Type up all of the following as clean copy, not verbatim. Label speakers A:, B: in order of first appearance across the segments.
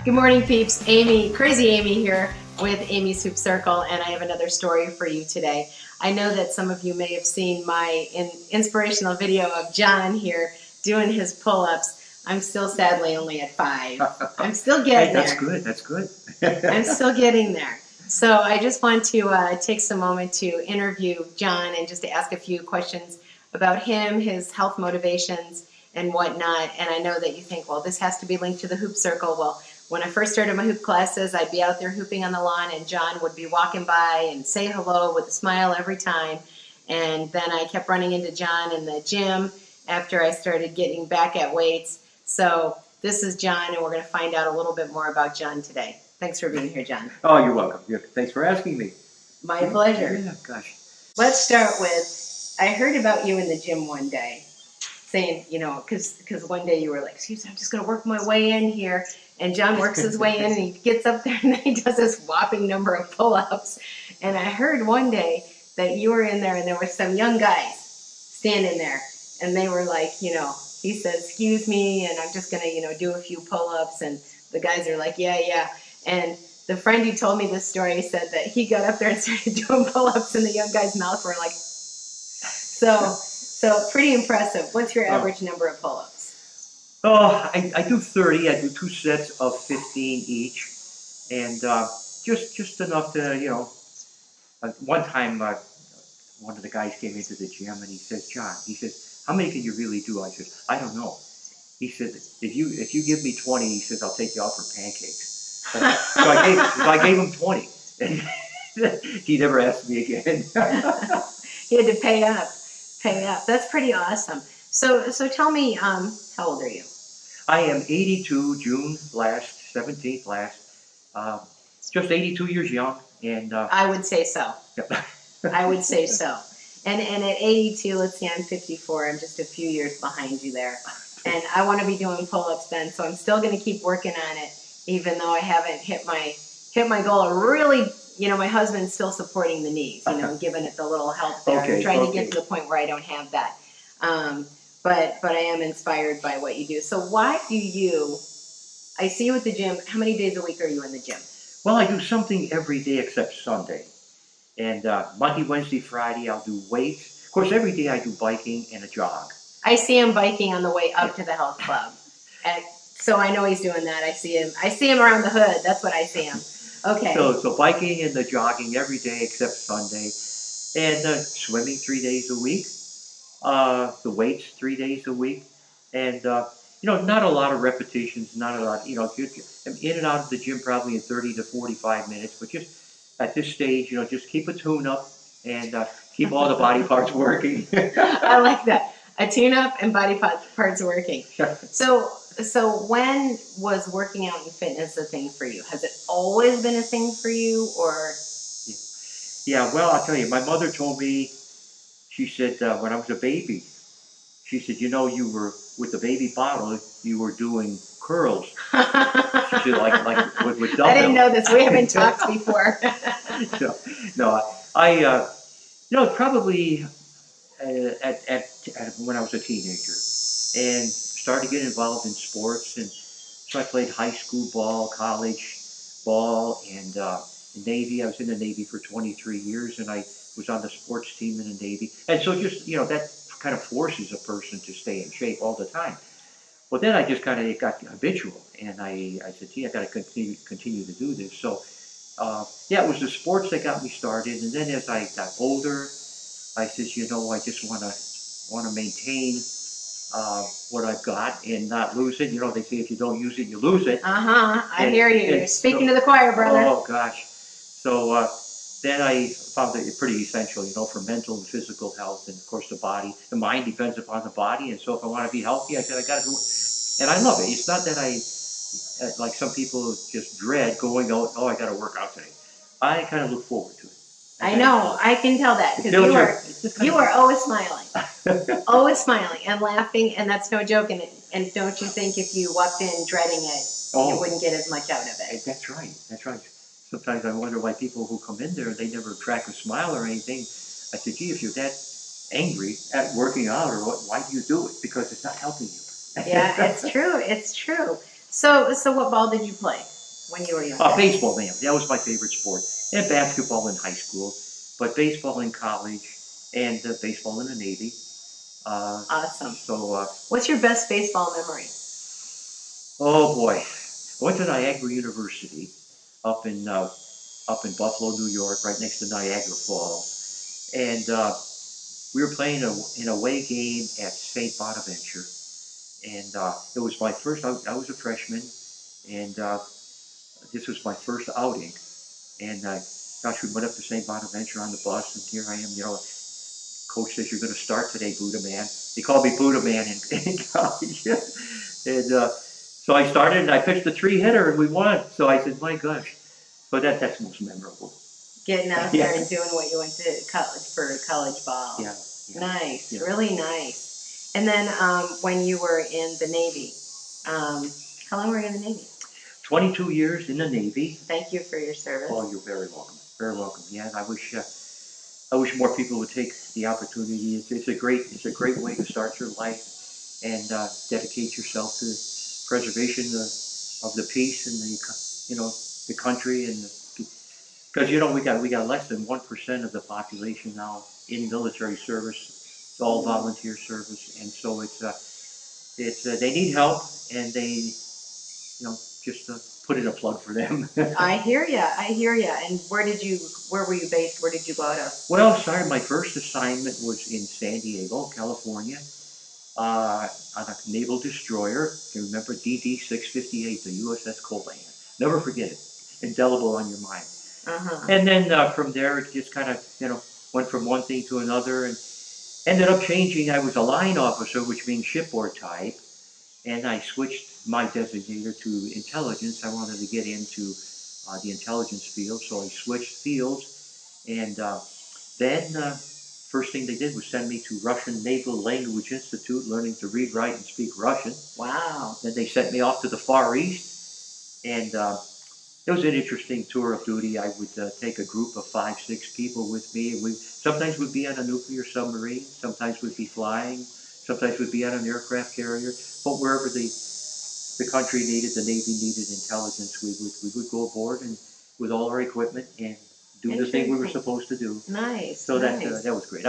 A: Good morning, peeps. Amy, Crazy Amy here with Amy's Hoop Circle, and I have another story for you today. I know that some of you may have seen my inspirational video of John here doing his pull-ups. I'm still sadly only at 5. I'm still getting
B: that's
A: there.
B: good, that's good.
A: I'm still getting there. So I just want to take some moment to interview John and just to ask a few questions about him, his health motivations, and whatnot. And I know that you think, well, this has to be linked to the Hoop Circle. Well, when I first started my hoop classes, I'd be out there hooping on the lawn, and John would be walking by and say hello with a smile every time. And then I kept running into John in the gym after I started getting back at weights. So this is John, and we're going to find out a little bit more about John today. Thanks for being here, John.
B: Oh, you're welcome. Thanks for asking me.
A: My pleasure.
B: Yeah, gosh.
A: Let's start with, I heard about you in the gym one day, saying, because one day you were like, excuse me, I'm just going to work my way in here. And John works his way in, and he gets up there, and he does this whopping number of pull-ups. And I heard one day that you were in there, and there were some young guys standing there, and they were like, he says, excuse me, and I'm just going to, do a few pull-ups. And the guys are like, yeah. And the friend who told me this story said that he got up there and started doing pull-ups, and the young guy's mouths were like, so pretty impressive. What's your average number of pull-ups?
B: Oh, I do 30. I do 2 sets of 15 each. And just enough to, one time one of the guys came into the gym, and he says, John, he says, how many can you really do? I said, I don't know. He said, if you give me 20, he says, I'll take you out for pancakes. So I gave him 20. And he never asked me again.
A: He had to pay up. That's pretty awesome. So tell me, how old are you?
B: I am 82, June 17th last. Just 82 years young. And
A: I would say so. I would say so. And at 82, let's see, I'm 54. I'm just a few years behind you there. And I want to be doing pull-ups then, so I'm still going to keep working on it, even though I haven't hit my goal. I really, my husband's still supporting the knees, giving it the little help there. I'm trying to get to the point where I don't have that. But I am inspired by what you do. So why do I see you at the gym. How many days a week are you in the gym?
B: Well, I do something every day except Sunday. And Monday, Wednesday, Friday, I'll do weights. Of course, every day I do biking and a jog.
A: I see him biking on the way up to the health club. So I know he's doing that. I see him around the hood. That's what I see him. Okay.
B: So biking and the jogging every day except Sunday. And swimming 3 days a week. The weights 3 days a week. And, not a lot of repetitions, not a lot, I'm in and out of the gym probably in 30 to 45 minutes, but just at this stage, just keep a tune-up and keep all the body parts working.
A: I like that. A tune-up and body parts working. So when was working out and fitness a thing for you? Has it always been a thing for you, or?
B: Yeah, well, I'll tell you, my mother told me, she said, when I was a baby, she said, you were, with the baby bottle, you were doing curls. She said, like with dumbbells.
A: I didn't know this. We haven't talked before.
B: No, I probably at when I was a teenager, and started to get involved in sports, and so I played high school ball, college ball, and Navy. I was in the Navy for 23 years, and I was on the sports team in the Navy, and so just that kind of forces a person to stay in shape all the time. Well, then I just it got habitual, and I said, gee, I got to continue to do this. So, it was the sports that got me started, and then as I got older, I said, I just want to maintain what I've got and not lose it. They say if you don't use it, you lose it.
A: I hear you. You're speaking to the choir, brother.
B: Oh gosh. So then I found it pretty essential, for mental and physical health, and of course the body. The mind depends upon the body, and so if I want to be healthy, I said I got to do it. And I love it. It's not that I, like some people just dread going out, oh, I got to work out today. I kind of look forward to it.
A: I know. I can tell that, because you are always smiling. Always smiling and laughing, and that's no joke. And don't you think if you walked in dreading it, you wouldn't get as much out of it?
B: That's right. Sometimes I wonder why people who come in there, they never crack a smile or anything. I said, gee, if you're that angry at working out, or what, why do you do it? Because it's not helping you.
A: Yeah, it's true. So what ball did you play? when you were younger?
B: Baseball, man. That was my favorite sport. And basketball in high school, but baseball in college, and baseball in the Navy.
A: Awesome.
B: So,
A: What's your best baseball memory?
B: oh boy, I went to Niagara University up in Buffalo, New York, right next to Niagara Falls, and we were playing an away game at St. Bonaventure, and it was my first. I was a freshman, and this was my first outing. And gosh, we went up to St. Bonaventure on the bus, and here I am. Coach says you're going to start today, Budiman. They called me Budiman in college, and so I started, and I pitched the three-hitter, and we won. So I said, my gosh, but that's most memorable.
A: Getting out
B: Yeah.
A: there and doing what you went to college for college ball.
B: Yeah. Yeah.
A: Nice,
B: Yeah.
A: really nice. And then when you were in the Navy, how long were you in the Navy?
B: 22 years in the Navy.
A: Thank you for your service.
B: Oh, you're very welcome. Very welcome. Yeah, and I wish more people would take the opportunity. It's a great way to start your life and dedicate yourself to preservation of the peace and the country, and because we got less than 1% of the population now in military service. It's all volunteer service, and so it's they need help, and they just put in a plug for them.
A: I hear ya. And where were you based? Where did you go out of?
B: Well, sorry, my first assignment was in San Diego, California, on a naval destroyer. You remember DD 658, the USS Colan. Never forget it. Indelible on your mind.
A: Uh-huh.
B: And then from there, it just kind of went from one thing to another, and ended up changing. I was a line officer, which means shipboard type, and I switched my designator to intelligence. I wanted to get into the intelligence field, so I switched fields, and then first thing they did was send me to Russian Naval Language Institute, learning to read, write, and speak Russian.
A: Wow.
B: Then they sent me off to the Far East, and it was an interesting tour of duty. I would take a group of 5, 6 people with me, and we sometimes would be on a nuclear submarine, sometimes we'd be flying, sometimes we'd be on an aircraft carrier, but wherever the country needed, the Navy needed intelligence, we would go aboard and with all our equipment and do the thing we were supposed to do.
A: Nice.
B: So
A: nice.
B: that was great.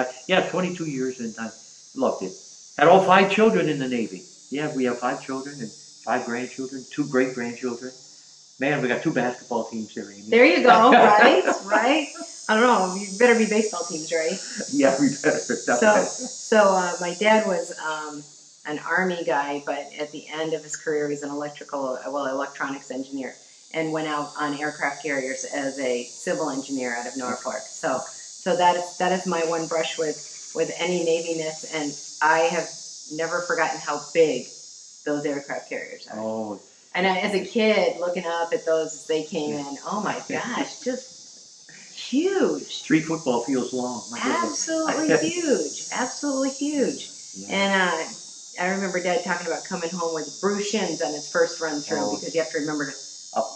B: 22 years, and I loved it. Had all 5 children in the Navy. Yeah, we have 5 children and 5 grandchildren, 2 great grandchildren. Man, we got 2 basketball teams here, Amy.
A: There you go. Right. I don't know. You better be baseball teams, right?
B: Yeah, we better.
A: So my dad was an Army guy, but at the end of his career, he's an electronics engineer, and went out on aircraft carriers as a civil engineer out of Norfolk. So that is my one brush with any Navy-ness, and I have never forgotten how big those aircraft carriers are.
B: Oh.
A: And as a kid, looking up at those as they came in, oh my gosh, just huge.
B: 3 football fields long.
A: Absolutely huge. Absolutely huge.
B: Yeah.
A: And I remember Dad talking about coming home with bruised shins on his first run through, because you have to remember to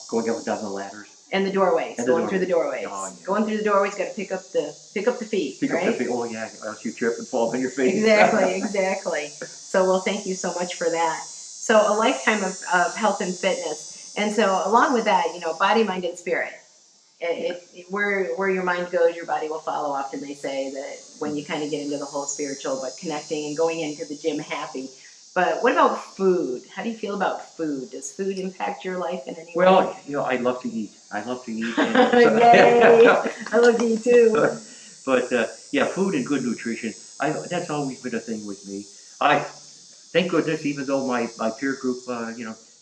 B: Going up and down the ladders.
A: And the doorways, going through the doorways.
B: Oh, yeah.
A: Going through the doorways, got to pick up the feet,
B: Pick
A: right?
B: up the feet. Oh yeah, or else you trip and fall on your face.
A: Exactly. So, well, thank you so much for that. So, a lifetime of health and fitness, and so along with that, body, mind, and spirit. Where your mind goes, your body will follow. Often they say that when you kind of get into the whole spiritual, but connecting and going into the gym happy. But what about food? How do you feel about food? Does food impact your life in any way?
B: Well, I love to eat. And
A: Yay! I love to eat too.
B: But yeah, food and good nutrition. That's always been a thing with me. I thank goodness, even though my peer group,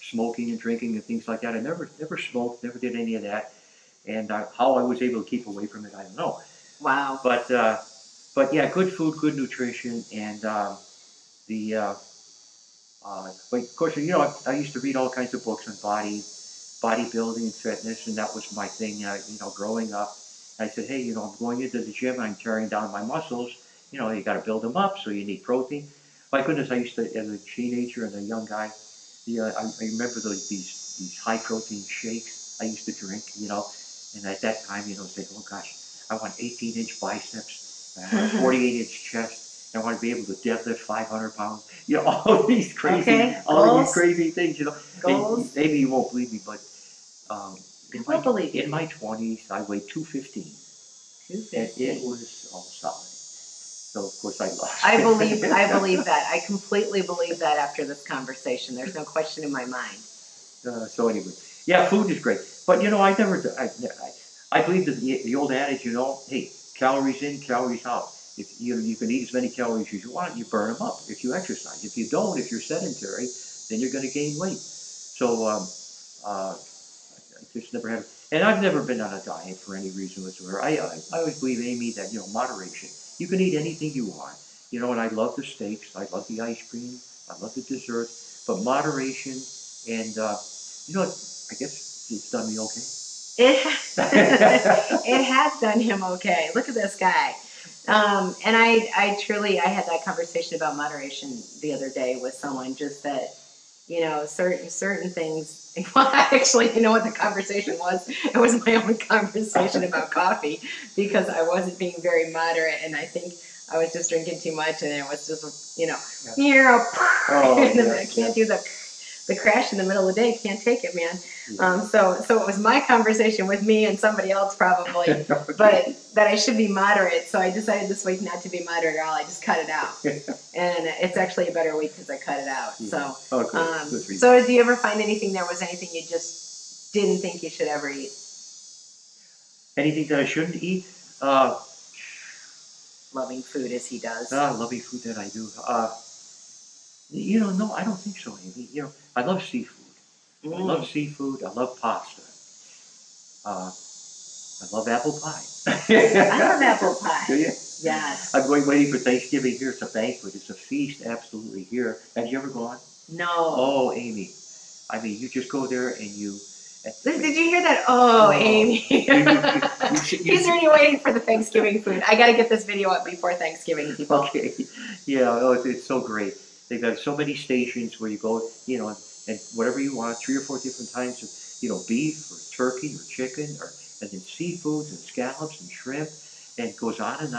B: smoking and drinking and things like that, I never smoked, never did any of that. And how I was able to keep away from it, I don't know.
A: Wow.
B: But yeah, good food, good nutrition, and but of course, I used to read all kinds of books on bodybuilding and fitness, and that was my thing, growing up. I said, hey, I'm going into the gym, I'm tearing down my muscles, you got to build them up, so you need protein. My goodness, I used to, as a teenager and a young guy, I remember these high protein shakes I used to drink, and at that time, say, oh gosh, I want 18-inch biceps, I want a 48-inch chest. I want to be able to deadlift 500 pounds. All these crazy, these crazy things.
A: Goals.
B: Maybe you won't believe me, but Um, in
A: I'll believe
B: in
A: you.
B: my 20s, I weighed 215, and it
A: 250.
B: was all solid. So of course I lost.
A: I believe that. I completely believe that after this conversation. There's no question in my mind.
B: So anyway, yeah, food is great, but I never, I believe that the old adage, hey, calories in, calories out. If you can eat as many calories as you want, you burn them up if you exercise. If you don't, if you're sedentary, then you're going to gain weight. So I just never have, and I've never been on a diet for any reason whatsoever. I always believe, Amy, that moderation. You can eat anything you want. And I love the steaks, I love the ice cream, I love the desserts, but moderation and I guess it's done me okay.
A: It it has done him okay. Look at this guy. And I truly, I had that conversation about moderation the other day with someone. Just that, certain things. Well, actually, you know what the conversation was? It was my own conversation about coffee because I wasn't being very moderate, and I think I was just drinking too much, and it was just,
B: Oh,
A: and then
B: yeah,
A: I can't do the crash in the middle of the day. Can't take it, man. So it was my conversation with me and somebody else probably,
B: okay.
A: but that I should be moderate. So I decided this week not to be moderate at all. I just cut it out, and it's actually a better week because I cut it out.
B: Yeah.
A: So,
B: Good for you.
A: so do you ever find anything? There was anything you just didn't think you should ever eat?
B: Anything that I shouldn't eat?
A: Loving food as he does.
B: Loving food that I do. No, I don't think so, Amy. I love seafood. I love seafood. I love pasta. Uh, I love apple pie.
A: I love apple pie.
B: Do you?
A: Yes.
B: I'm waiting for Thanksgiving here. It's a banquet. It's a feast, absolutely here. Have you ever gone?
A: No.
B: Oh, Amy. I mean, you just go there and you.
A: Did you hear that? Oh, Amy. He's already waiting for the Thanksgiving food. I got to get this video up before Thanksgiving, people.
B: Okay. Yeah, it's so great. They've got so many stations where you go, and whatever you want, 3 or 4 different kinds of, beef or turkey or chicken, and then seafoods and scallops and shrimp, and it goes on. And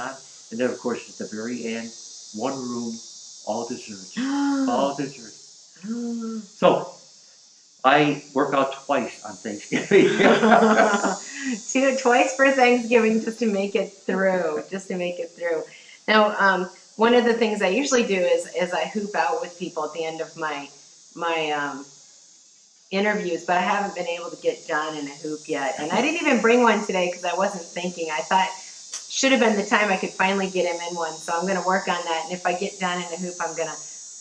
B: then, of course, at the very end, one room, all desserts. All desserts. So, I work out twice on Thanksgiving.
A: Twice for Thanksgiving just to make it through. Now, one of the things I usually do is I hoop out with people at the end of my interviews, but I haven't been able to get John in a hoop yet. And I didn't even bring one today because I wasn't thinking. I thought should have been the time I could finally get him in one. So I'm going to work on that. And if I get John in a hoop,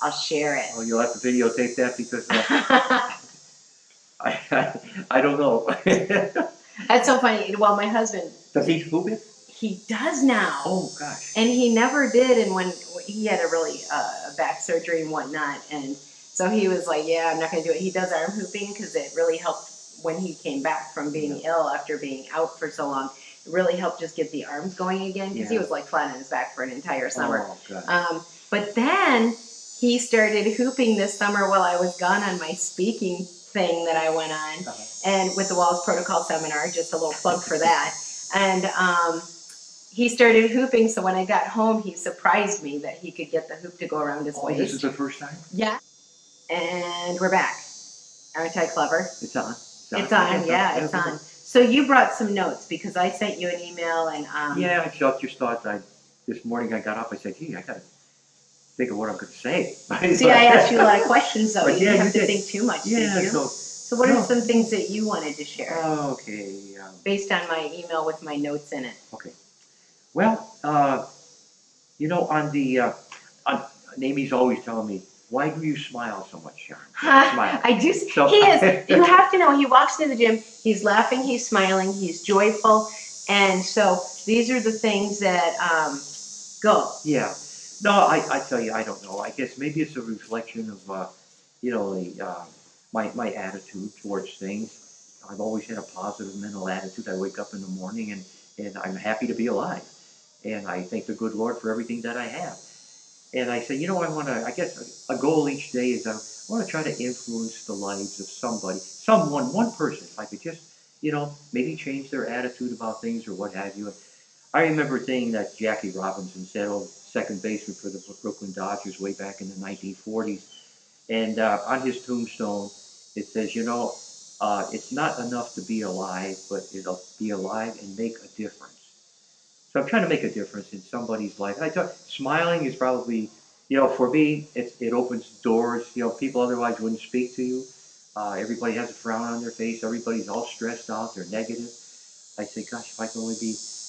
A: I'll share it.
B: Oh, you'll have to videotape that because I don't know.
A: That's so funny. Well, my husband.
B: Does he hoop it?
A: He does now.
B: Oh, gosh.
A: And he never did. And when he had a really back surgery and whatnot, and so he was like, yeah, I'm not going to do it. He does arm hooping because it really helped when he came back from being ill after being out for so long. It really helped just get the arms going again because he was like flat on his back for an entire summer.
B: Oh, God.
A: But then he started hooping this summer while I was gone on my speaking thing that I went on, and with the Walls Protocol seminar, just a little plug for that. And he started hooping, so when I got home, he surprised me that he could get the hoop to go around his waist.
B: This is the first time?
A: Yeah. And we're back. Aren't I clever?
B: It's on.
A: It's on. So you brought some notes because I sent you an email and
B: yeah, I just thought this morning I got up, I said, gee, I gotta think of what I'm gonna say.
A: See, I asked you a lot of questions though. You didn't have to think too much,
B: did you?
A: So what are some things that you wanted to share?
B: Okay.
A: Based on my email with my notes in it.
B: Okay. Well, on the Amy's always telling me, why do you smile so much, John? Smile.
A: I do. So, he is. You have to know. He walks into the gym. He's laughing. He's smiling. He's joyful. And so these are the things that go.
B: Yeah. No, I tell you, I don't know. I guess maybe it's a reflection of my attitude towards things. I've always had a positive mental attitude. I wake up in the morning and I'm happy to be alive. And I thank the good Lord for everything that I have. And I say, I guess a goal each day is I want to try to influence the lives of one person. If I could just, maybe change their attitude about things or what have you. I remember a thing that Jackie Robinson said, second baseman for the Brooklyn Dodgers way back in the 1940s. And on his tombstone, it says, It's not enough to be alive, but it'll be alive and make a difference. So I'm trying to make a difference in somebody's life. And I thought smiling is probably, for me, it opens doors. People otherwise wouldn't speak to you. Everybody has a frown on their face. Everybody's all stressed out. They're negative. I say, gosh, if I can only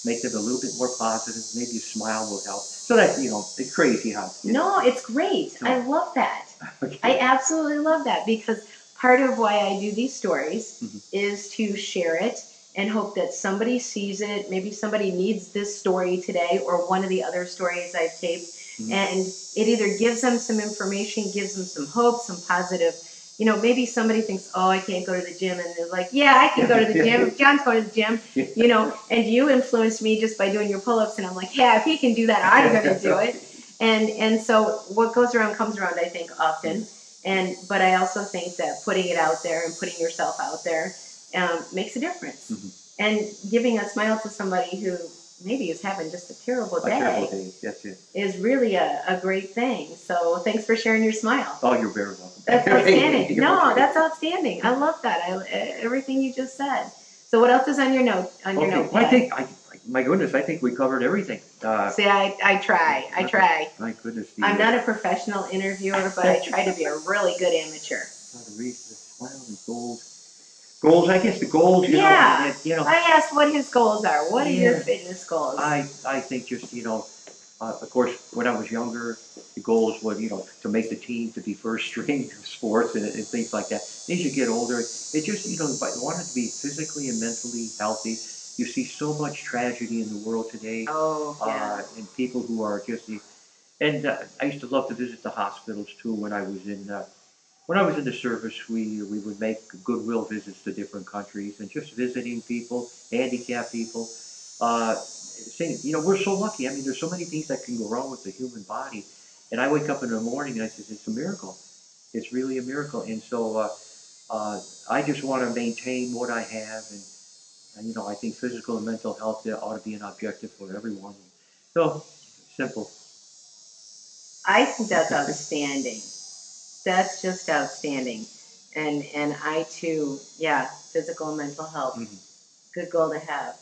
B: make them a little bit more positive, maybe a smile will help. So that, it's crazy, huh?
A: No, it's great.
B: So,
A: I love that.
B: okay.
A: I absolutely love that because part of why I do these stories
B: Mhm.
A: is to share it and hope that somebody sees it. Maybe somebody needs this story today or one of the other stories I've taped.
B: Mhm.
A: And it either gives them some information, gives them some hope, some positive. Maybe somebody thinks, oh, I can't go to the gym. And they're like, yeah, I can go to the gym. If John's going to the gym, and you influenced me just by doing your pull-ups. And I'm like, yeah, if he can do that, I'm going to do it. And so what goes around comes around, I think, often. But I also think that putting it out there and putting yourself out there makes a difference.
B: Mhm.
A: And giving a smile to somebody who maybe is having just a terrible
B: A terrible
A: day
B: day. That's it.
A: is really a great thing. So thanks for sharing your smile.
B: Oh, you're very welcome.
A: That's outstanding. No, that's outstanding. I love that. Everything you just said. So what else is on your note?
B: Okay.
A: Notepad?
B: Well, my goodness, I think we covered everything.
A: See, I try.
B: My goodness.
A: I'm not a professional interviewer, but I try to be a really good amateur.
B: How to reach the smile and goals. Goals, I guess the goals,
A: Yeah.
B: and,
A: I asked what his goals are. What are your
B: Yeah.
A: fitness goals?
B: I think just, of course, when I was younger, the goals were, to make the team, to be first string of sports and things like that. As you get older, it just, if I wanted to be physically and mentally healthy, you see so much tragedy in the world today,
A: Oh, yeah.
B: and people who are just, and I used to love to visit the hospitals too when I was in the service. We would make goodwill visits to different countries and just visiting people, handicapped people, saying, we're so lucky. I mean, there's so many things that can go wrong with the human body. And I wake up in the morning and I say, it's a miracle. It's really a miracle. And so I just want to maintain what I have. And I think physical and mental health ought to be an objective for everyone. So simple.
A: I think that's outstanding. That's just outstanding. And I too, yeah, physical and mental health.
B: Mhm.
A: Good goal to have.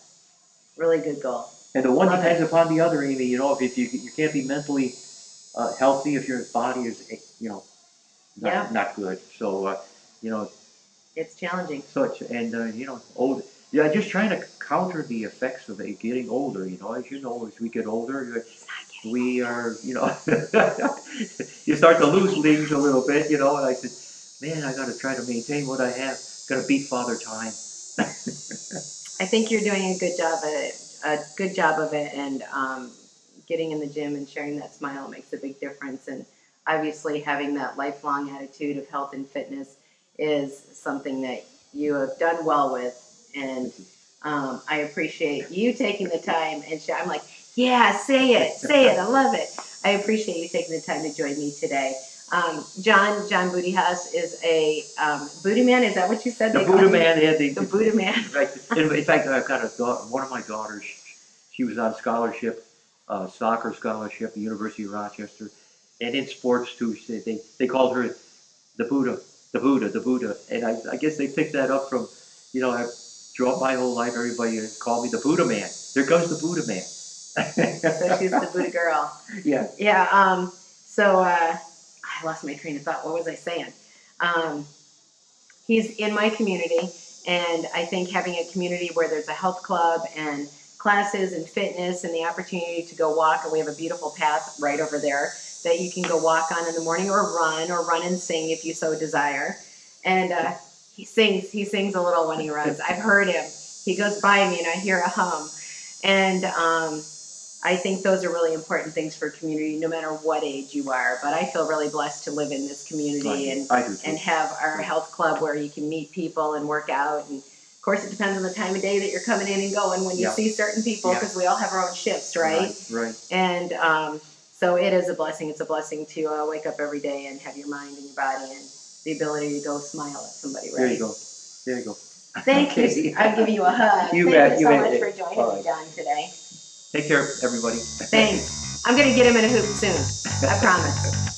A: Really good goal.
B: And the one
A: Love
B: depends
A: it.
B: upon the other, Amy. If you can't be mentally healthy if your body is,
A: Yeah.
B: not good. So, you know,
A: It's challenging.
B: old. Yeah, just trying to counter the effects of it getting older. As you know, as we get older, we are, you start to lose leagues a little bit, And I said, man, I got to try to maintain what I have. Got to beat Father Time.
A: I think you're doing a good job at it. A good job of it, and getting in the gym and sharing that smile makes a big difference. And obviously, having that lifelong attitude of health and fitness is something that you have done well with. And I appreciate you taking the time and share. I'm like, yeah, say it. I love it. I appreciate you taking the time to join me today. John Budihas is a Budiman. Is that what you said?
B: The
A: They call
B: Buddha
A: him?
B: man had
A: The Budiman.
B: right. In fact, I've got one of my daughters. She was on scholarship, soccer scholarship, at the University of Rochester, and in sports too. They called her the Buddha, the Buddha, the Buddha, and I guess they picked that up from, I grew up my whole life. Everybody called me the Buddha man. Here comes the Buddha man.
A: So she's the Buddha girl.
B: Yeah.
A: Yeah. I lost my train of thought. What was I saying? He's in my community, and I think having a community where there's a health club and classes and fitness and the opportunity to go walk, and we have a beautiful path right over there that you can go walk on in the morning or run and sing if you so desire. And he sings a little when he runs. I've heard him. He goes by me and I hear a hum. And I think those are really important things for community, no matter what age you are. But I feel really blessed to live in this community and have our health club where you can meet people and work out. And of course, it depends on the time of day that you're coming in and going when you see certain people, because we all have our own shifts, right?
B: Right.
A: And so it is a blessing. It's a blessing to wake up every day and have your mind and your body and the ability to go smile at somebody, right?
B: There you go.
A: Thank you. I'll give you a hug. Thank you so much for joining me, John, today.
B: Take care, everybody.
A: Thanks. I'm going to get him in a hoop soon. I promise.